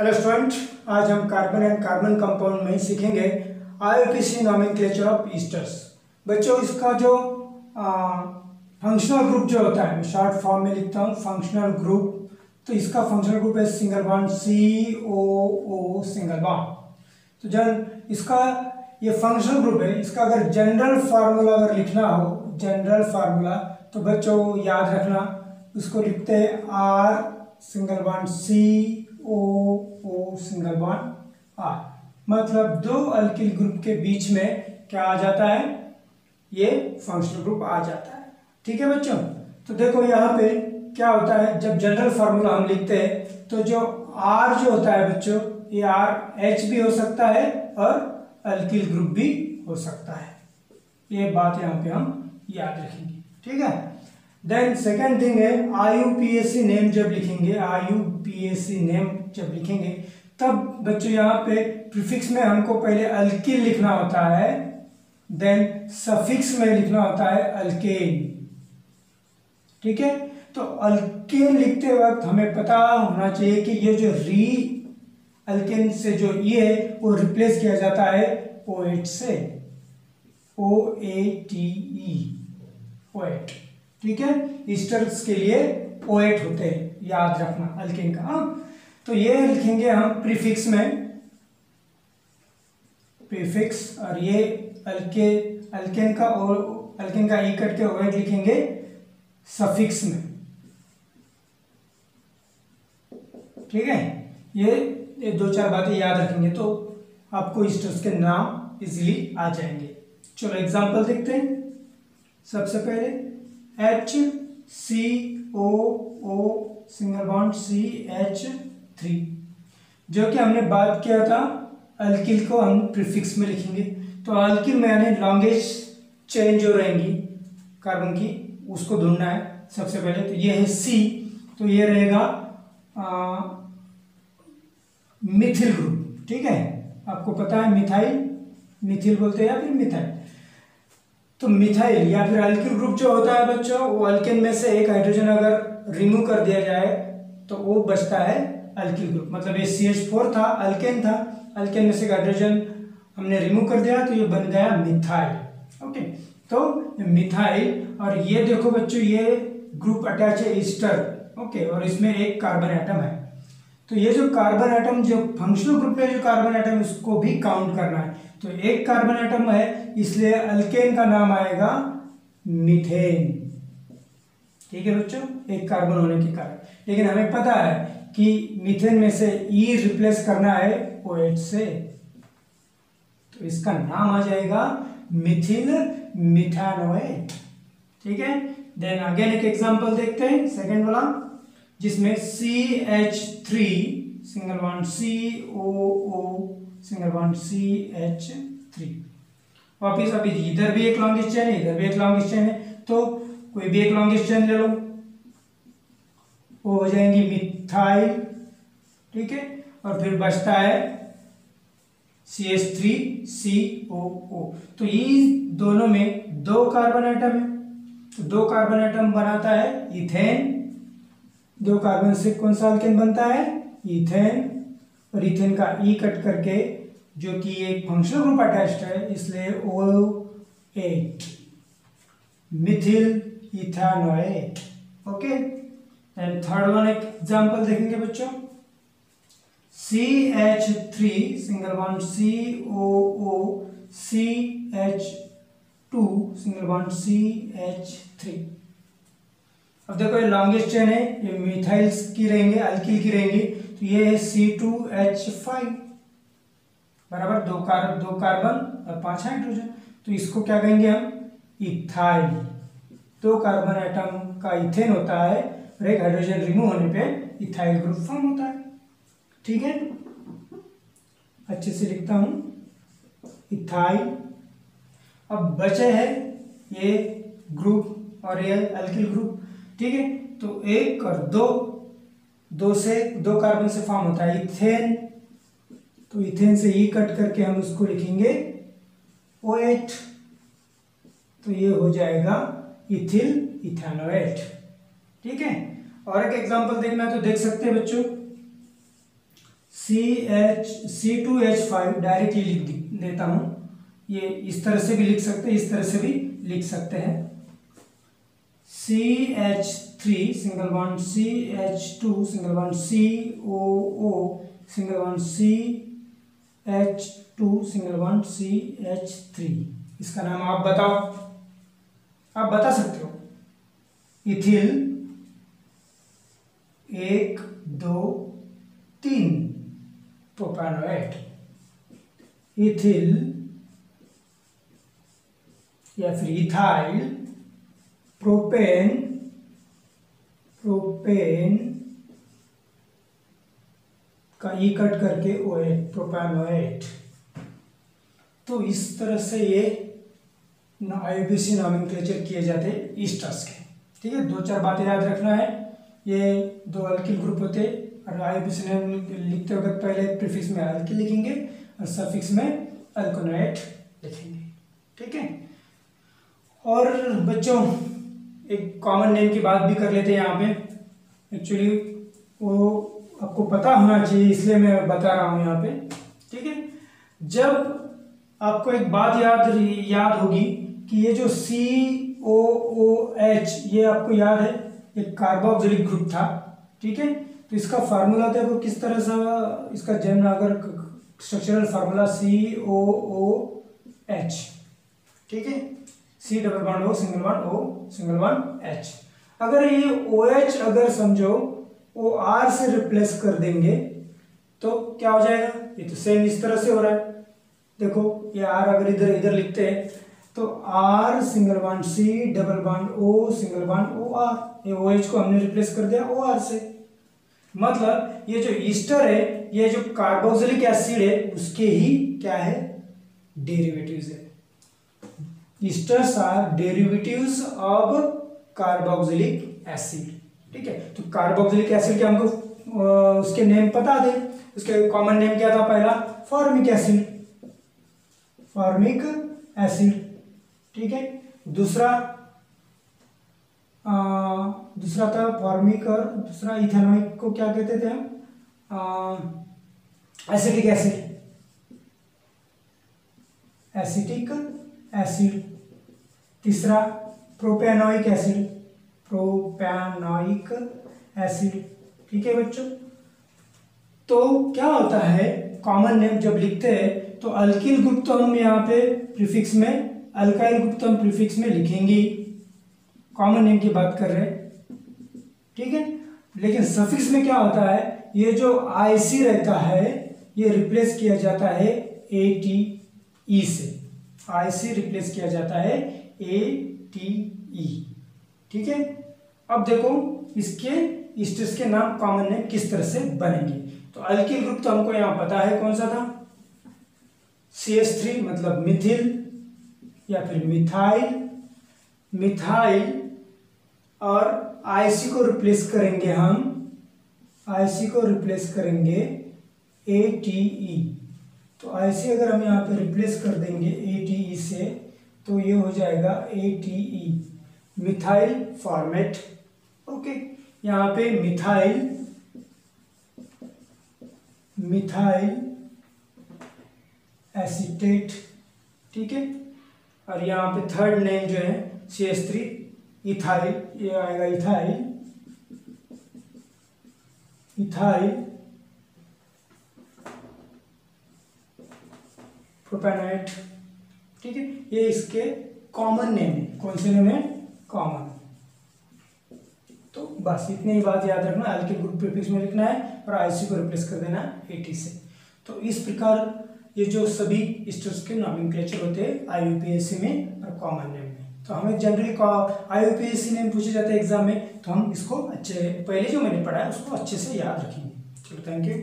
Hello student, आज हम carbon and carbon compound में सीखेंगे आईयूपीएसी नोमेनक्लेचर ऑफ ईस्टर्स। बच्चों, इसका जो फंक्शनल ग्रुप जो होता है, मैं शॉर्ट फॉर्म में लिखता हूँ फंक्शनल ग्रुप। तो इसका फंक्शनल ग्रुप है single bond COO single bond. तो जब इसका ये फंक्शनल ग्रुप है, इसका अगर जनरल फार्मूला अगर लिखना हो, जनरल फार्मूला, तो बच्चों याद रखना, उसको लिखते हैं R single bond COO single bond R। मतलब दो अल्किल ग्रुप के बीच में क्या आ जाता है, ये फंक्शनल ग्रुप आ जाता है। ठीक है बच्चों, तो देखो यहाँ पे क्या होता है, जब जनरल फार्मूला हम लिखते हैं तो जो R जो होता है बच्चों, ये RH भी हो सकता है और अल्किल ग्रुप भी हो सकता है। ये बात यहाँ पे हम याद रखेंगे। ठीक है, देन सेकेंड थिंग है आईयूपीएसी नेम जब लिखेंगे, आईयूपीएसी नेम जब लिखेंगे तब बच्चों यहाँ पे प्रीफिक्स में हमको पहले अल्किल लिखना होता है, देन सफिक्स में लिखना होता है अल्केन। ठीक है, तो अल्केन लिखते वक्त हमें पता होना चाहिए कि ये जो री अल्केन से जो ये है वो रिप्लेस किया जाता है OH से, OATE, OAT। ठीक है, ईस्टर्स के लिए OAT होते हैं, याद रखना अल्केन का। हाँ, तो ये लिखेंगे हम प्रीफिक्स में, प्रीफिक्स, और ये अल्केन का और अल्केन का ई कट के OAT लिखेंगे सफिक्स में। ठीक है, ये दो चार बातें याद रखेंगे तो आपको ईस्टर्स के नाम इजीली आ जाएंगे। चलो एग्जांपल देखते हैं। सबसे पहले HCOO सिंगल बॉन्ड CH3, जो कि हमने बात किया था अल्किल को हम प्रीफिक्स में लिखेंगे। तो अल्किल में यानी लॉन्गेस्ट चेन जो रहेंगी कार्बन की, उसको ढूंढना है सबसे पहले। तो ये है C, तो ये रहेगा मिथिल ग्रुप। ठीक है, आपको पता है मिथाइल, मिथिल बोलते हैं या फिर मिथाइल। तो मिथाइल या फिर अल्किल ग्रुप जो होता है बच्चों, वो अल्केन में से एक हाइड्रोजन अगर रिमूव कर दिया जाए तो वो बचता है अल्किल ग्रुप। मतलब ये CH4 था, अल्केन था, अल्केन में से एक हाइड्रोजन हमने रिमूव कर दिया तो ये बन गया मिथाइल। ओके, तो मिथाइल, और ये देखो बच्चों ये ग्रुप अटैच है ईस्टर। ओके, और इसमें एक कार्बन एटम है। तो ये जो कार्बन एटम, जो फंक्शनल ग्रुप में जो कार्बन एटम, उसको भी काउंट करना है। तो एक कार्बन एटम है, इसलिए अल्केन का नाम आएगा मीथेन। ठीक है बच्चों, एक कार्बन होने के कारण। लेकिन हमें पता है कि मीथेन में से E रिप्लेस करना है OH से, तो इसका नाम आ जाएगा मिथिल मिथानोएट। ठीक है, देन अगेन एक एग्जांपल देखते हैं, सेकंड वाला, जिसमें CH3 single bond COO single bond CH3। वापिस अभी इधर भी एक लॉन्गेस्ट चेन है, इधर भी एक लॉन्गेस्ट चेन है, तो कोई भी एक लॉन्गेस्ट चेन ले लो, वो हो जाएंगी मिथाइल। ठीक है, और फिर बचता है CH3COO। तो ये दोनों में दो कार्बन एटम है, तो दो कार्बन एटम बनाता है इथेन। दो कार्बन से कौन सा अल्केन बनता है, इथेन। और इथेन का ई कट करके, जो कि एक फंक्शनल ग्रुप अटैच्ड है, इसलिए OH, methyl ethanoate. Okay, and third one एक एग्जांपल देखेंगे बच्चों, CH3 single bond COO CH2 single bond CH3। अब देखो ये लॉन्गेस्ट चेन है, ये मिथाइल्स की रहेंगे, अल्किल की रहेंगी। तो ये है C2H5 बराबर दो कार्बन और 5 हाइड्रोजन। तो इसको क्या कहेंगे हम, इथाइल। दो कार्बन एटम का इथेन होता है और एक हाइड्रोजन रिमूव होने पे इथाइल ग्रुप फॉर्म होता है। ठीक है, अच्छे से लिखता हूं, इथाइल। अब बचे है ये ग्रुप और ये अल्किल ग्रुप। ठीक है, तो एक और दो कार्बन से फॉर्म होता है इथेन। तो इथेन से ई कट करके हम उसको लिखेंगे OH, तो ये हो जाएगा इथिल इथानोएट। ठीक है, और एक एग्जांपल देखना है तो देख सकते हैं बच्चों, C2H5 डायरेक्टली लिख देता हूँ। ये इस तरह से भी लिख सकते हैं, इस तरह से भी लिख सकते हैं। CH3 single bond, CH2 single bond, COO single bond, CH2 single bond, CH3। इसका नाम आप बताओ, आप बता सकते हो। Ethyl 1 2 3 propanoate. इथिल या फिर इथाइल प्रोपेन का ई कट करके OH प्रोपेनोएट। तो इस तरह से ये IUPAC नॉमेनक्लेचर किए जाते हैं ईस्टर्स के। ठीक है, 2-4 बातें याद रखना है। ये 2 अल्किल ग्रुप होते और IUPAC नेम लिखते वक्त पहले प्रीफिक्स में अल्किल लिखेंगे और सफिक्स में अल्कोनोएट लिखेंगे। ठीक है, और बच्चों एक कॉमन नेम की बात भी कर लेते हैं यहाँ पे। एक्चुअली वो आपको पता होना चाहिए, इसलिए मैं बता रहा हूँ यहाँ पे। ठीक है, जब आपको एक बात याद होगी कि ये जो COOH, ये आपको याद है, एक कार्बोक्सिलिक ग्रुप था। ठीक है, तो इसका फार्मूला देखो किस तरह से, इसका जन्म अगर स्ट्रक्चरल फार्मूला COOH। ठीक है, C double bond O single bond O single bond H। अगर ये OH अगर समझो OR से रिप्लेस कर देंगे तो क्या हो जाएगा? ये तो सेम इस तरह से हो रहा है। देखो ये R अगर इधर इधर लिखते हैं तो R single bond C double bond O single bond OR। ये OH को हमने रिप्लेस कर दिया OR से। मतलब ये जो ईस्टर है, ये जो कार्बोक्सिलिक एसिड है, उसके ही क्या है? डेरिवेटिव्स है। Esters are derivatives of carboxylic acid. ठीक है, तो कार्बोक्सिलिक एसिड के हमको उसके नेम पता दे। उसके कॉमन नेम क्या था? पहला फॉर्मिक एसिड, फॉर्मिक एसिड। ठीक है, दूसरा था फॉर्मिक, और दूसरा इथेनॉइक को क्या कहते थे हम? Acetic acid, acetic acid. तीसरा प्रोपेनोइक एसिड, प्रोपेनोइक एसिड। ठीक है बच्चों, तो क्या होता है कॉमन नेम जब लिखते हैं तो अल्किल ग्रुप तो हम यहाँ पे प्रीफिक्स में, अल्काइल ग्रुप तो हम प्रीफिक्स में लिखेंगे। कॉमन नेम की बात कर रहे हैं। ठीक है, लेकिन सफिक्स में क्या होता है? ये जो IC रहता है ये रिप्लेस किया जाता है ATE से। IC रिप्लेस किया जाता है ATE। ठीक है, अब देखो इसके ईस्टर्स के नाम कॉमन नेम किस तरह से बनेंगे। तो अल्किल ग्रुप तो हमको यहाँ पता है कौन सा था? CH3 मतलब मिथिल या फिर मिथाइल। मिथाइल और IC को रिप्लेस करेंगे हम, IC को रिप्लेस करेंगे ATE। तो IC अगर हम यहाँ पे रिप्लेस कर देंगे ATE से तो ये हो जाएगा ATE, मिथाइल फॉर्मेट। ओके, यहाँ पे मिथाइल एसीटेट। ठीक है, और यहाँ पे थर्ड नेम जो है CH3 इथाइल, ये आएगा इथाइल प्रोपेनोएट। ठीक है, ये इसके कॉमन नेम है। कौन से नेम है? कॉमन। तो बस इतनी ही बात याद रखना, अल्किल ग्रुप प्रीफिक्स में लिखना है और IC को रिप्लेस कर देना AT से। तो इस प्रकार ये जो सभी ईस्टर्स के नॉमेनक्लेचर होते हैं IUPAC में और कॉमन नेम में। तो हमें जनरली IUPAC नेम पूछे जाते हैं एग्जाम में, तो हम इसको अच्छे, पहले जो मैंने पढ़ा है उसको अच्छे से याद रखेंगे। चलो, थैंक यू।